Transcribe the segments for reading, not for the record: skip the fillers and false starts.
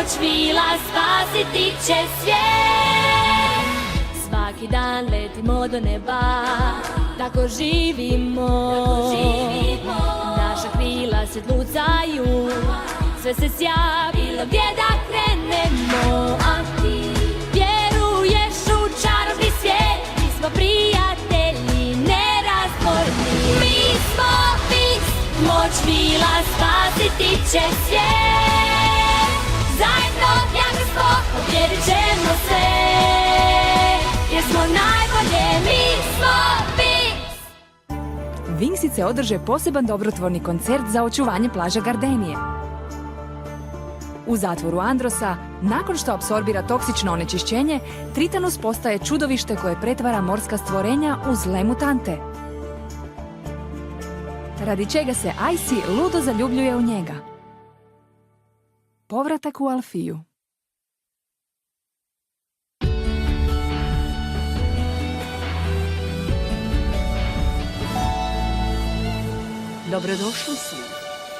moć vila spasiti će svijet. Svaki dan letimo do neba, tako živimo. Naša krila se tlucaju, sve se sja, bilo gdje da krenemo. A ti vjeruješ u čarobni svijet, mi smo prijatelji nerazborni. Mi smo Winx, moć vila spasiti će svijet. Zajedno jako smo, pobjedit ćemo sve, jer smo najbolje, mi smo Winx. Winxice održe poseban dobrotvorni koncert za očuvanje plaže Gardenije. U zatvoru Androsa, nakon što apsorbira toksično onečišćenje, Tritanus postaje čudovište koje pretvara morska stvorenja u zle mutante. Radi čega se Icy ludo zaljubljuje u njega. Povratak u Alfiju. Dobrodošli svi.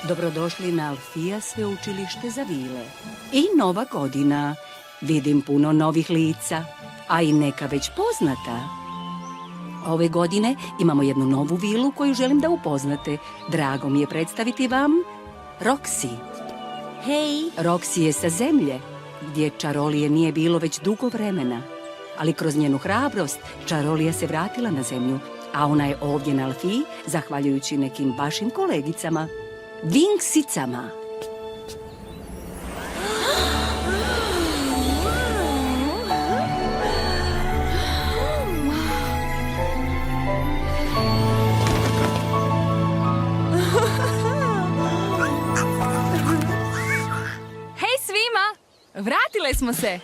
Dobrodošli na Alfija sveučilište za vile. I nova godina. Vidim puno novih lica, a i neka već poznata. Ove godine imamo jednu novu vilu koju želim da upoznate. Drago mi je predstaviti vam Roxy. Hej! Roxy je sa zemlje, gdje čarolije nije bilo već dugo vremena. Ali kroz njenu hrabrost čarolija se vratila na zemlju, a ona je ovdje na Alfiji zahvaljujući nekim vašim kolegicama, Winxicama. Hej svima! Vratile smo se!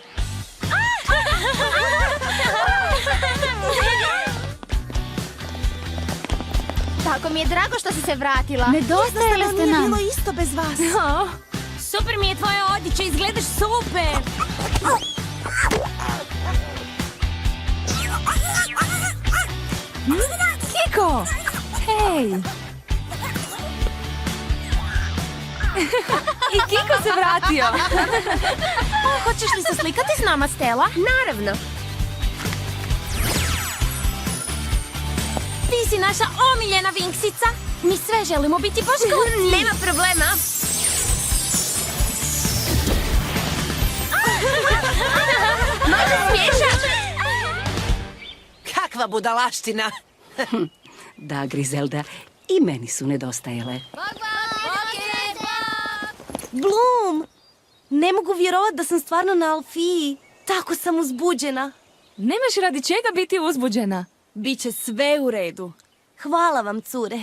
Tako mi je drago što si se vratila. Nedostajali ste nam. Bilo isto bez vas. Super mi je tvoja odjeća, izgledaš super. Kiko! Hej! I Kiko se vratio! Hoćeš li se slikati s nama, Stella? Naravno. Ti si naša omiljena Winxica. Mi sve želimo biti baš kao ti. Nema problema. Može smiješaš? Kakva budalaština! Da, Grizelda, i meni su nedostajale. Bloom! Ne mogu vjerovati da sam stvarno na Alfiji. Tako sam uzbuđena. Nemaš radi čega biti uzbuđena. Biće sve u redu. Hvala vam, cure.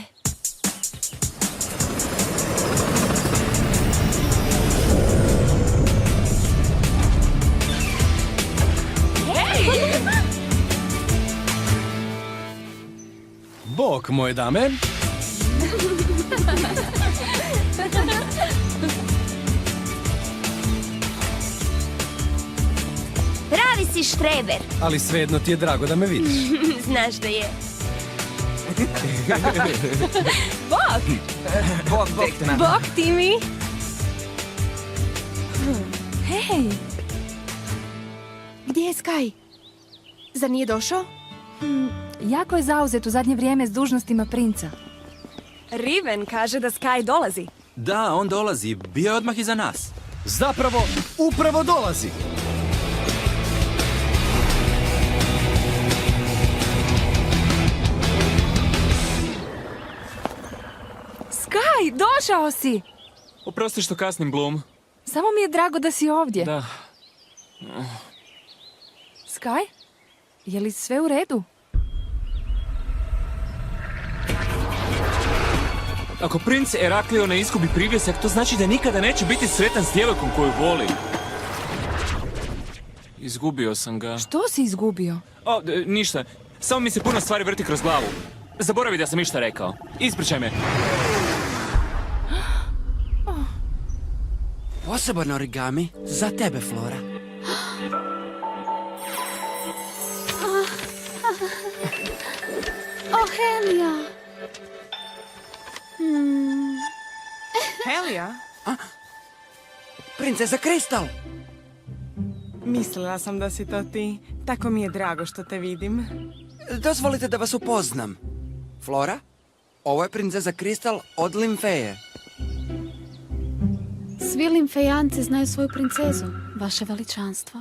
Bok, moje dame. Pravi si štreber. Ali svejedno ti je drago da me vidiš. Znaš da je. Bok, Bok, Timi! Hej! Gdje je Sky? Zar nije došao? Jako je zauzet u zadnje vrijeme s dužnostima princa. Riven kaže da Sky dolazi. Da, on dolazi. Bio je odmah iza nas. Zapravo, upravo dolazi. Sky, došao si! Oprosti što kasnim, Bloom. Samo mi je drago da si ovdje. Da. Sky, je li sve u redu? Ako princ Eraklio ne izgubi privjesak, to znači da nikada neće biti sretan s djevojkom koju voli. Izgubio sam ga. Što si izgubio? O, ništa. Samo mi se puno stvari vrti kroz glavu. Zaboravi da sam išta rekao. Ispričaj me. Poseban origami za tebe, Flora. O, Helija. Helija? Princeza Kristal! Mislila sam da si to ti. Tako mi je drago što te vidim. Dozvolite da vas upoznam. Flora, ovo je princeza Kristal od Limfeje. Svi limfejanci znaju svoju princezu, vaše veličanstvo.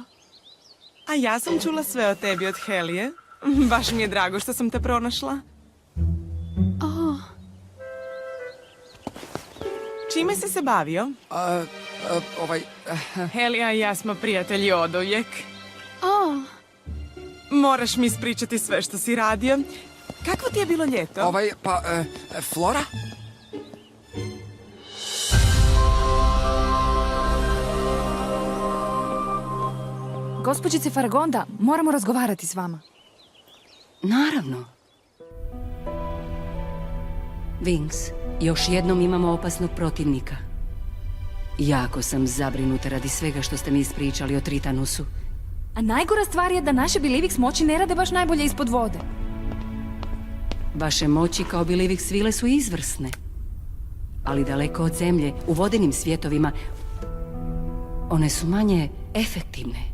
A ja sam čula sve o tebi od Helije. Baš mi je drago što sam te pronašla. O, Čime si se bavio? Ovaj... Helija i ja smo prijatelji oduvijek. o, Moraš mi ispričati sve što si radio. Kakvo ti je bilo ljeto? Flora? Gospođice Faragonda, moramo razgovarati s vama. Naravno. Wings, još jednom imamo opasnog protivnika. Jako sam zabrinuta radi svega što ste mi ispričali o Tritanusu. A najgora stvar je da naše Bilivix moći ne rade baš najbolje ispod vode. Vaše moći kao Bilivix svile su izvrsne. Ali daleko od zemlje, u vodenim svjetovima, one su manje efektivne.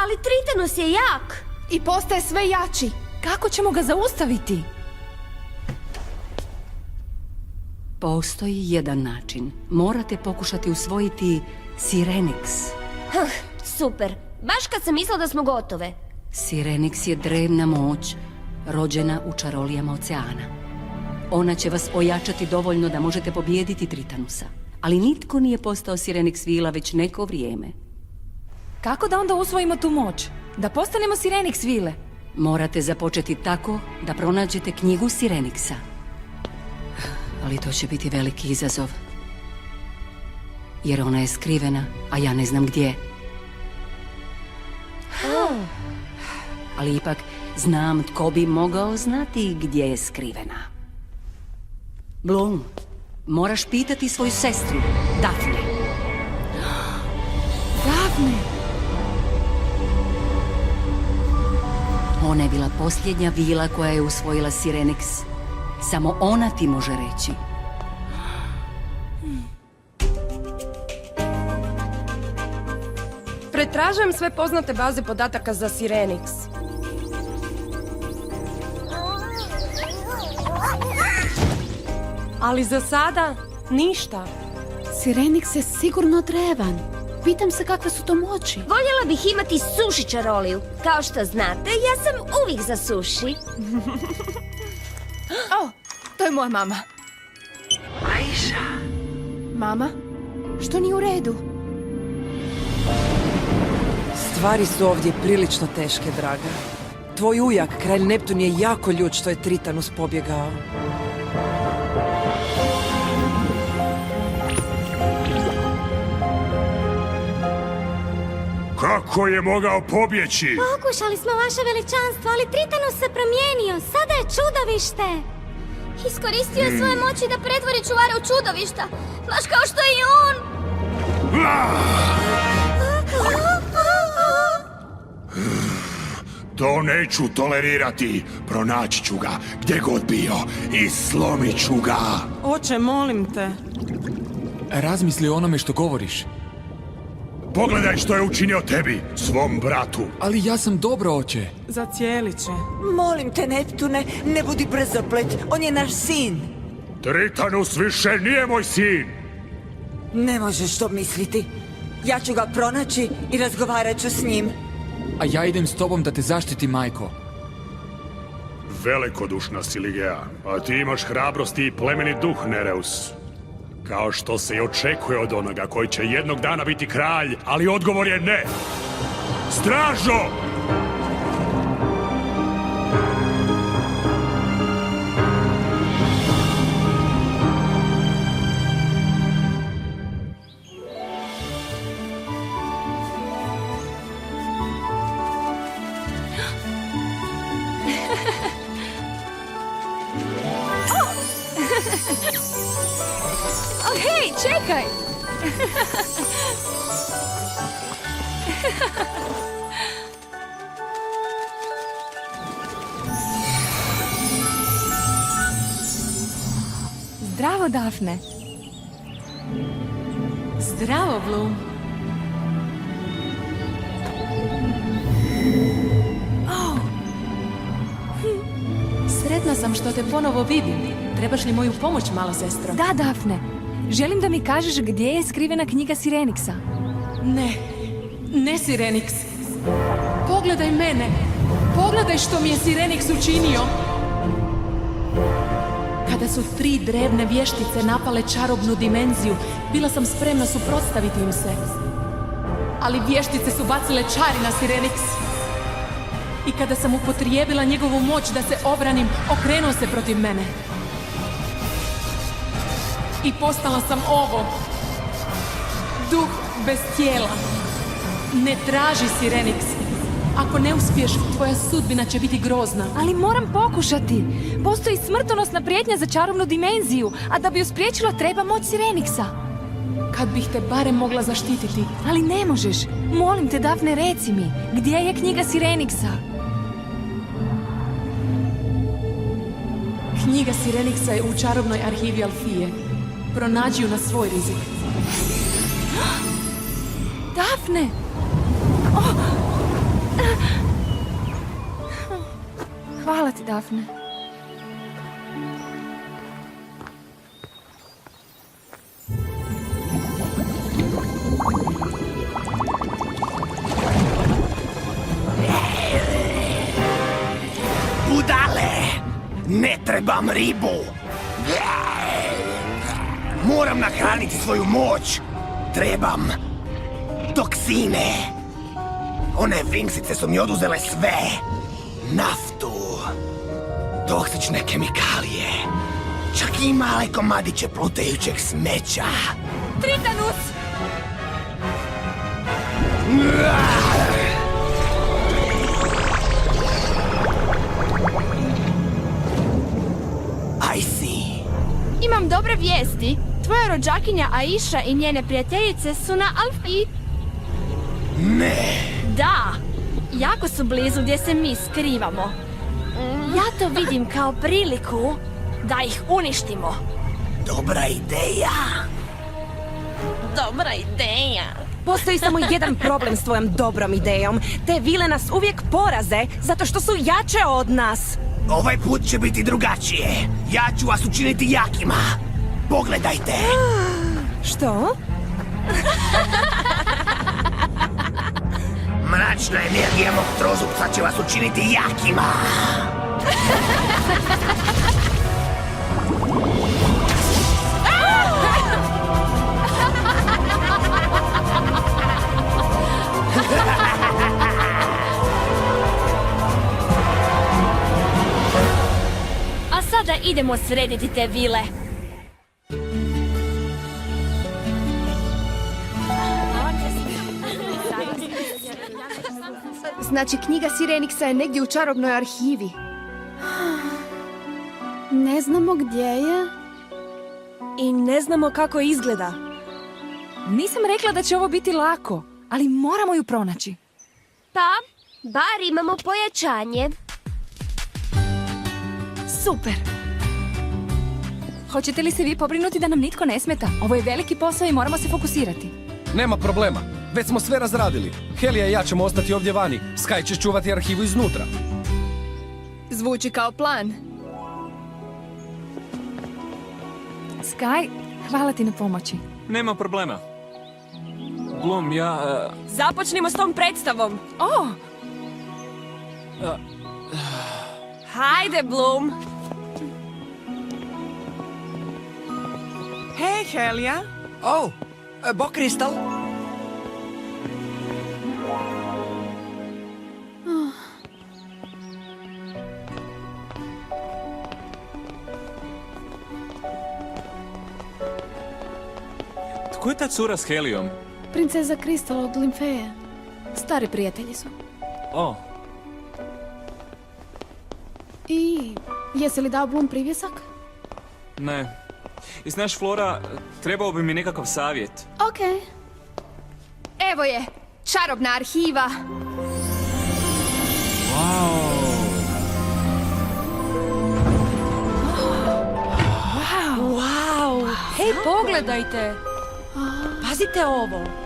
Ali Tritanus je jak. I postaje sve jači. Kako ćemo ga zaustaviti? Postoji jedan način. Morate pokušati usvojiti Sirenix. Super. Baš kad sam mislila da smo gotove. Sirenix je drevna moć, rođena u čarolijama oceana. Ona će vas ojačati dovoljno da možete pobijediti Tritanusa. Ali nitko nije postao Sirenix vila već neko vrijeme. Kako da onda usvojimo tu moć? Da postanemo Sirenix vile? Morate započeti tako da pronađete knjigu Sirenixa. Ali to će biti veliki izazov. Jer ona je skrivena, a ja ne znam gdje. Ali ipak znam tko bi mogao znati gdje je skrivena. Bloom, moraš pitati svoju sestru, Daphne. Daphne! Ona je bila posljednja vila koja je usvojila Sirenix. Samo ona ti može reći. Pretražujem sve poznate baze podataka za Sirenix. Ali za sada ništa. Sirenix je sigurno drevan. Pitam se kakve su to moći. Voljela bih imati suši čaroliju. Kao što znate, ja sam uvijek za suši. O, to je moja mama. Aisha. Mama, što nije u redu? Stvari su ovdje prilično teške, draga. Tvoj ujak, kralj Neptun, je jako ljut što je Tritanus pobjegao. Kako je mogao pobjeći? Pokušali smo, vaše veličanstvo, ali Tritanus se promijenio. Sada je čudovište. Iskoristio je svoje moći da pretvori čuvara u čudovišta. Baš kao što je i on. To neću tolerirati. Pronaći ću ga gdje god bio i slomit ću ga. Oče, molim te. Razmisli o onome što govoriš. Pogledaj što je učinio tebi, svom bratu. Ali ja sam dobro, oče. Zacijelit će. Molim te, Neptune, ne budi brzoplet. On je naš sin. Tritanus više nije moj sin. Ne možeš to misliti. Ja ću ga pronaći i razgovarat ću s njim. A ja idem s tobom da te zaštiti, majko. Velikodušna si, Ligea, a ti imaš hrabrosti i plemeni duh, Nereus. Kao što se i očekuje od onoga koji će jednog dana biti kralj, ali odgovor je ne. Stražo! Hej, čekaj! Zdravo, Daphne. Zdravo, Bloom. sam što te ponovo vidim. Trebaš li moju pomoć, mala sestro? Da, Dafne. Želim da mi kažeš gdje je skrivena knjiga Sireniksa. Ne Sirenix. Pogledaj mene. Pogledaj što mi je Sirenix učinio. Kada su 3 drevne vještice napale čarobnu dimenziju, bila sam spremna suprotstaviti im se. Ali vještice su bacile čari na Sirenix. I kada sam upotrijebila njegovu moć da se obranim, okrenuo se protiv mene. I postala sam ovo. Duh bez tijela. Ne traži Sirenix. Ako ne uspiješ, tvoja sudbina će biti grozna. Ali moram pokušati. Postoji smrtonosna prijetnja za čarobnu dimenziju, a da bi ju spriječila treba moć Sireniksa. Kad bih te barem mogla zaštititi. Ali ne možeš. Molim te, Dafne, reci mi. Gdje je knjiga Sireniksa? Knjiga Sireniksa je u čarobnoj arhivi Alfije. Pronađi ju na svoj rizik. Dafne! Hvala ti, Dafne. Budale! Ne trebam ribu! Moram nahraniti svoju moć! Trebam toksine! One vinksice su mi oduzele sve! Naftu! Toksične kemikalije! Čak i male komadiće plutajućeg smeća! Tritanus! I see! Imam dobre vijesti. Tvoja rođakinja Aisha i njene prijateljice su na Alfiji. Ne! Da, jako su blizu gdje se mi skrivamo. Ja to vidim kao priliku da ih uništimo. Dobra ideja! Dobra ideja. Postoji samo jedan problem s tvojom dobrom idejom. Te vile nas uvijek poraze zato što su jače od nas. Ovaj put će biti drugačije. Ja ću vas učiniti jakima. Pogledajte! Što? Mračna energija mog trozupca će vas učiniti jakima. A sada idemo srediti te vile. Znači, knjiga Sireniksa je negdje u čarobnoj arhivi. Ne znamo gdje je. I ne znamo kako izgleda. Nisam rekla da će ovo biti lako, ali moramo ju pronaći. Pa, bar imamo pojačanje. Super! Hoćete li se vi pobrinuti da nam nitko ne smeta? Ovo je veliki posao i moramo se fokusirati. Nema problema. Već smo sve razradili. Helija i ja ćemo ostati ovdje vani. Sky će čuvati arhivu iznutra. Zvuči kao plan. Sky, hvala ti na pomoći. Nema problema. Bloom, ja... Započnimo s tom predstavom. O! Hajde, Bloom. Hej, Helija. Oh, bok Kristal. Tko je ta cura s Helijom? Princeza Kristal od Limfeje. Stari prijatelji su. O, I jesi li dao Bloom privjesak? ne. I znaš, Flora, trebao bi mi nekakav savjet. Okej. Evo je, čarobna arhiva. Wow! Hej, pogledajte! Pazite ovo!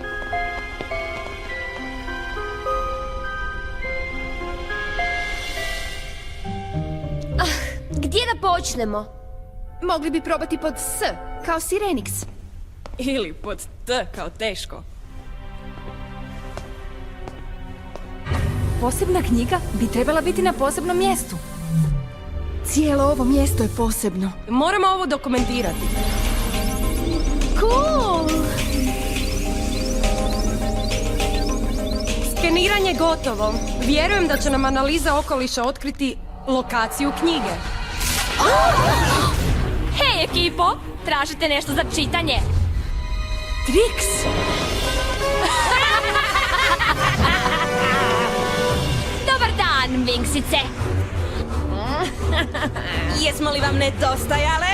Gdje da počnemo? Mogli bi probati pod S, kao Sirenix. Ili pod T kao teško. Posebna knjiga bi trebala biti na posebnom mjestu. Cijelo ovo mjesto je posebno. Moramo ovo dokumentirati. Cool! Skeniranje gotovo. Vjerujem da će nam analiza okoliša otkriti lokaciju knjige. Hej, ekipo! Tražite nešto za čitanje? Trix! Dobar dan, Vinksice! Jesmo li vam nedostajale?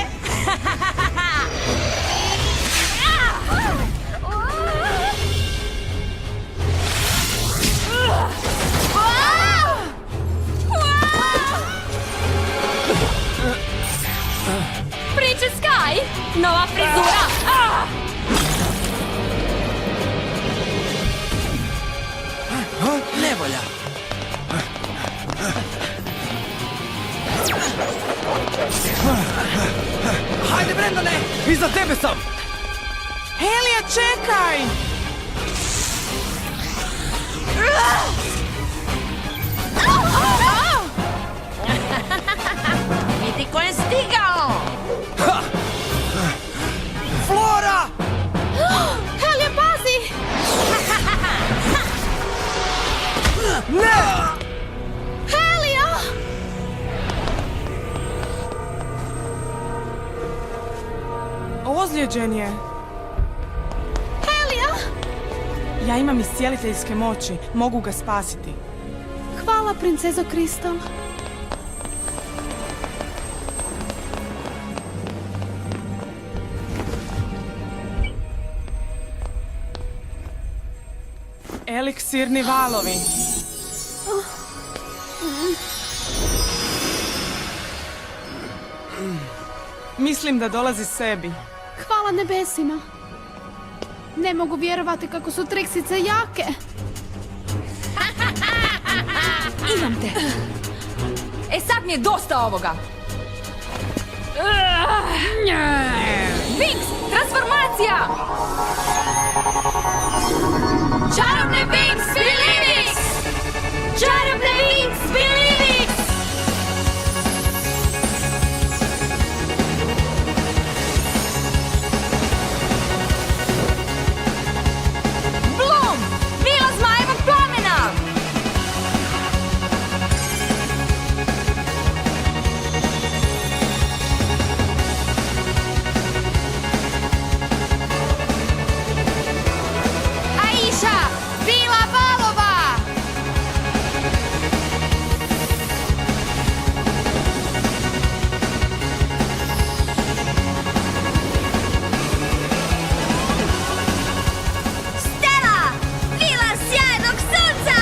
Priče Sky! Nova frizura! Nevolja. Hajde, Brendane! Iza tebe sam! Helija, čekaj! Vidi ko je stigao! Flora! Helija, pazi! Ne! Helija! Ozlijeđen je. Helija! Ja imam iscijeliteljske moći. Mogu ga spasiti. Hvala, princezo Kristal. Eliksirni valovi. Mislim da dolazi sebi. Hvala nebesima. Ne mogu vjerovati kako su Triksice jake. Imam te! E sad mi je dosta ovoga! Vinks! Transformacija! Čarobne Vinks Filivix! Čarobne Vinks Filivix! Blum! Vila zmajevog plamena! Aisha! Vila valova! Stella! Vila sjajnog sunca!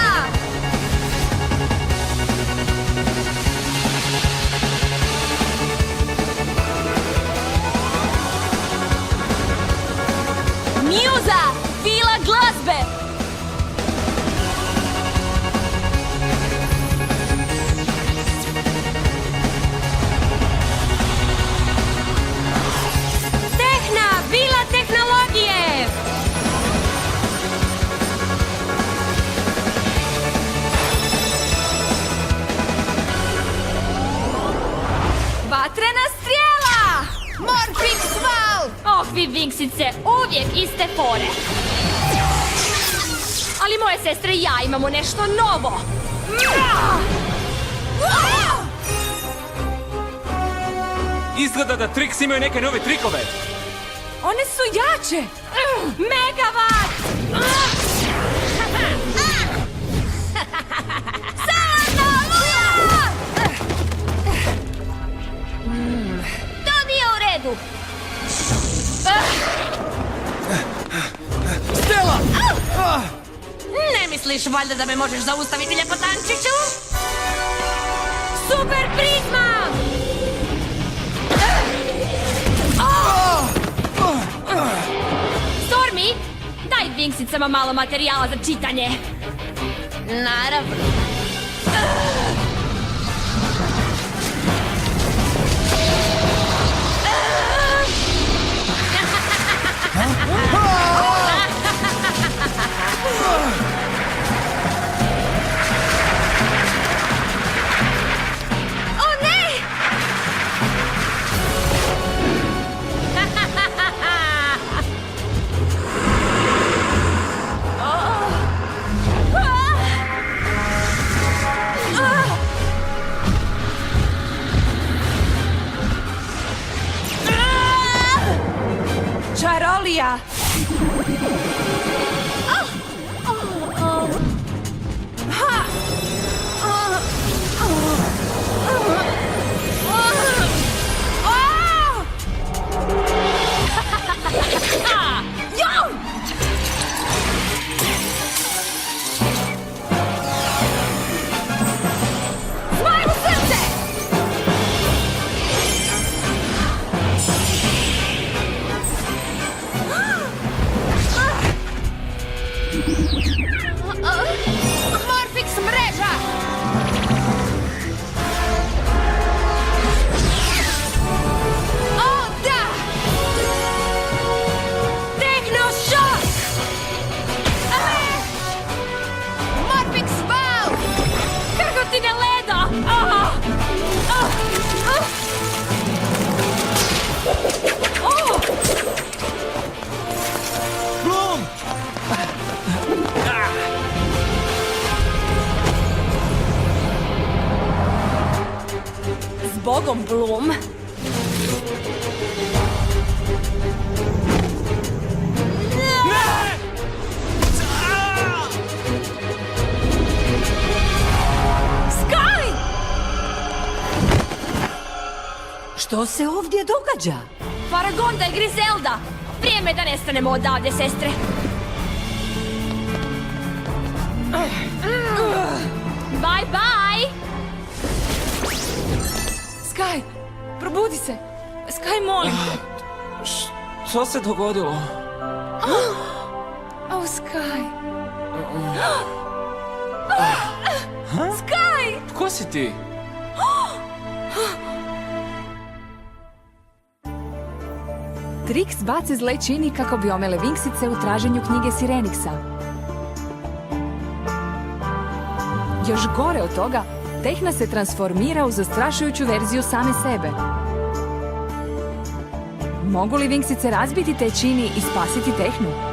Mjuza! Vila glazbe! Tehna! Vila tehnologije! Vatrena strijela! Morfix val! Oh, vi Vinksice, uvijek iste fore. Ali moje sestre i ja imamo nešto novo. Izgleda da Trix imaju neke nove trikove. One su jače! Megavat! To nije u redu. Stella! Ne misliš valjda da me možeš zaustaviti, ljepotančiću? Super prizma! Stormy, daj Vinksicama malo materijala za čitanje. Naravno. O ne! Čarolija! Zmajevo srce! Morfix mreža! O, da! Tehnošok! Morfix val! Krgotine leda! Blum! Zbogom, Bloom! Sky! Što se ovdje događa? Faragonda i Griselda! Vrijeme je da nestanemo odavde, sestre! Bye, bye! Sky, probudi se. Sky, molim te. Što se dogodilo? Oh, Sky. Sky! Tko si ti? Trix baci zle čini kako bi omele Vinksice u traženju knjige Sireniksa. Još gore od toga, Tehna se transformira u zastrašujuću verziju same sebe. Mogu li Vinksice razbiti te čini i spasiti Tehnu?